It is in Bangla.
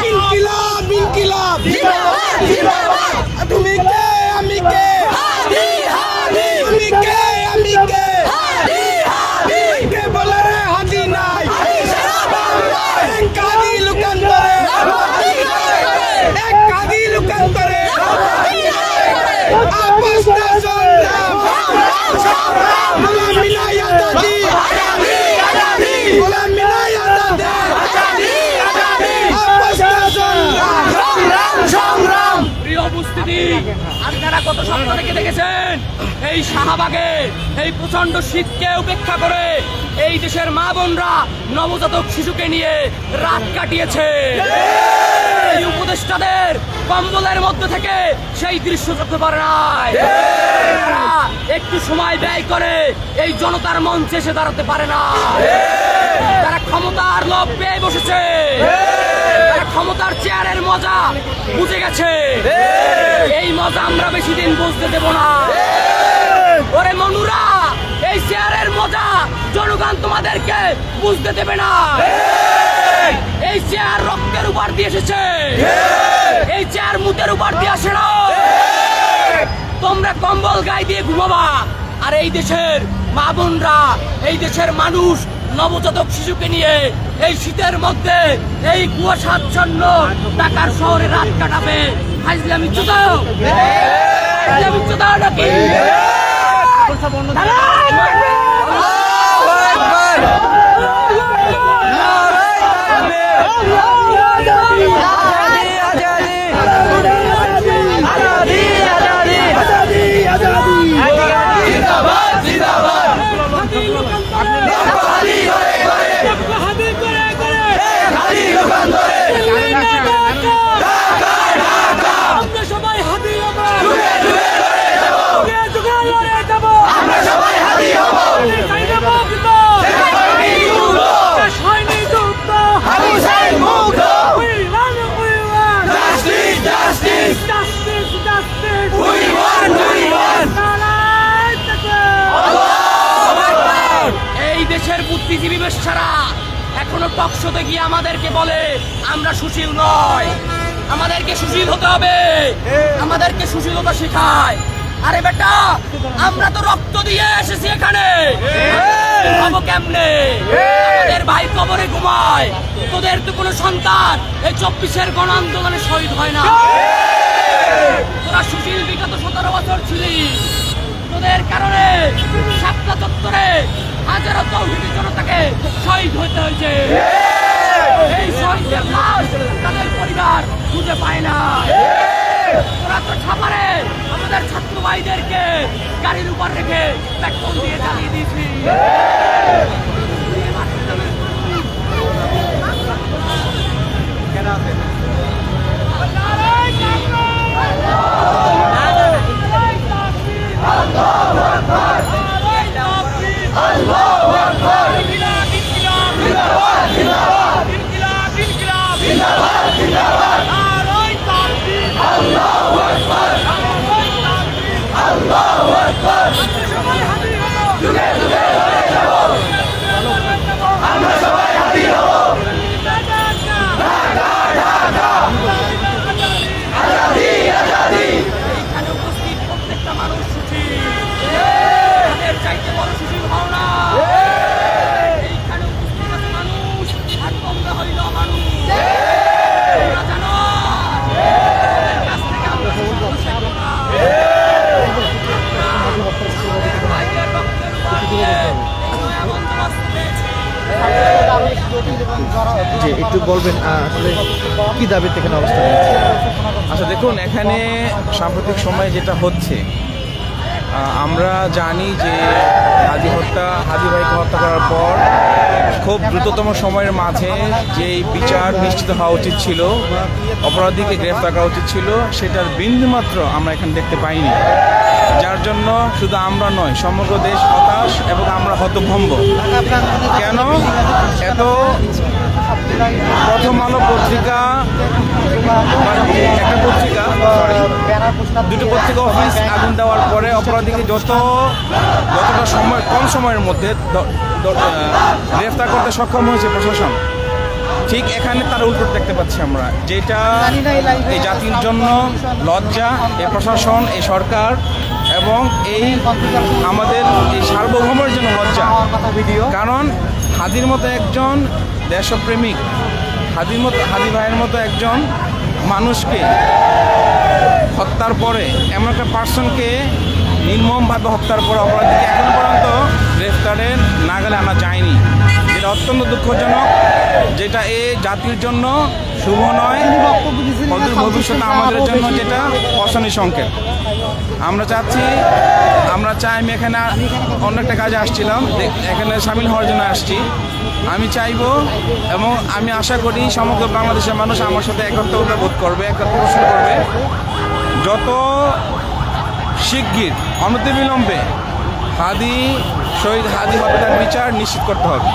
ইনকিলাব ইনকিলাব তুমি কে আমি কে তুমি কে আমি কে কে বলে রে হাদি নাই কাদি লুকান্তরে এক কাদি লুকান্তরে আপস না সংগ্রাম গোলাম মিলাই আজাদি গোলাম মিলাই আজাদি আপস না সংগ্রাম। প্রিয় উপস্থিতি, আপনারা কত স্বপ্ন দেখেছেন এই শাহবাগে এই প্রচন্ড শীতকে উপেক্ষা করে এই দেশের মা বোনরা নবজাতক শিশুকে নিয়ে রাত কাটিয়েছে। এই উপদেষ্টাদের কম্বলের মধ্যে থেকে সেই দৃশ্য চোখে পড়ে নাই। তারা একটু সময় ব্যয় করে এই জনতার মঞ্চে এসে দাঁড়াতে পারে না। তারা ক্ষমতার লোভ পেয়ে বসেছে, তারা ক্ষমতার চেয়ারের মজা বুঝে গেছে। এই মজা আমরা বেশি দিন বুঝতে দেব না। ওরে মনুরা, এই চেয়ারের মজা জনগণ তোমাদেরকে বুঝতে দেবে না। এই চেয়ার রক্তের উপর দিয়ে এসেছে, এই চেয়ার মুতের উপর দিয়ে আসে না। তোমরা কম্বল গায়ে দিয়ে ঘুমাবা, আর এই দেশের মা বোনরা, এই দেশের মানুষ নবজাতক শিশুকে নিয়ে এই শীতের মধ্যে এই কুয়াশাচ্ছন্ন ঢাকার শহরে রাত কাটাবে। হাজলামি চুদাও, হাজলামি চুদাও নাকি? এই দেশের বুদ্ধিজীবী বেশ্যারা এখনো টকশোতে গিয়ে আমাদেরকে বলে আমরা সুশীল নয়, আমাদেরকে সুশীল হতে হবে, আমাদেরকে সুশীলতা শেখায়। আরে বেটা, আমরা তো রক্ত দিয়ে এসেছি এখানে, ভাবো কেমনে? আমাদের ভাই কবরে ঘুমায়, তোদের তো কোনো সন্তান এই 24-এর গণ আন্দোলনে শহীদ হয় না। তোরা সুশীল বিগত 17 বছর ছিলি, তোদের কারণে শাপলা চত্বরে হাজারো তৌহিদি জনতাকে শহীদ হতে হয়েছে। এই শহীদের লাশ তাদের পরিবার খুঁজে পায় না। তোরা তো ছাপারে আমাদের ছাত্র ভাইদেরকে গাড়ির উপর রেখে পেট্রোল দিয়ে জ্বালিয়ে দিয়েছি। যে একটু বলবেন আসলে কি দাবিতে এখানে অবস্থান নিচ্ছে? আচ্ছা দেখুন, এখানে সাম্প্রতিক সময়ে যেটা হচ্ছে, আমরা জানি যে হাদি ভাইকে হত্যা করার পর খুব দ্রুততম সময়ের মাঝে যেই বিচার নিশ্চিত হওয়া উচিত ছিল, অপরাধীকে গ্রেফতার করা উচিত ছিল, সেটার বিন্দুমাত্র আমরা এখানে দেখতে পাইনি। যার জন্য শুধু আমরা নয়, সমগ্র দেশ হতাশ এবং আমরা হতভম্ব। কেন এত প্রথম আলো পত্রিকা, একটা পত্রিকা, দুটো পত্রিকা অফিস আগুন দেওয়ার পরে অপরাধীকে যতটা সময়, কম সময়ের মধ্যে গ্রেফতার করতে সক্ষম হয়েছে প্রশাসন, ঠিক এখানে তার উল্টো দেখতে পাচ্ছি আমরা, যেটা এই জাতির জন্য লজ্জা, এই প্রশাসন, এই সরকার এবং এই আমাদের এই সার্বভৌমের জন্য লজ্জা। কারণ হাদির মতো একজন দেশপ্রেমিক, হাদি ভাইয়ের মতো একজন মানুষকে হত্যার পরে, এমন একটা পার্সনকে নির্মমভাবে হত্যার পরে অপরাধীকে এখনো পর্যন্ত গ্রেফতারের নাগালে আনা যায়নি, যেটা অত্যন্ত দুঃখজনক, যেটা এই জাতির জন্য শুভ নয়, অদূর ভবিষ্যতে আমাদের জন্য যেটা অশনি সংকেত। আমরা চাই, আমি এখানে অন্য একটা কাজে আসছিলাম, এখানে সামিল হওয়ার জন্য আসছি। আমি চাইবো এবং আমি আশা করি সমগ্র বাংলাদেশের মানুষ আমার সাথে একত্রতা বোধ করবে, একত্র পোষণ করবে। যত শিগগির অনতিবিলম্বে শহীদ হাদি হত্যার বিচার নিশ্চিত করতে হবে।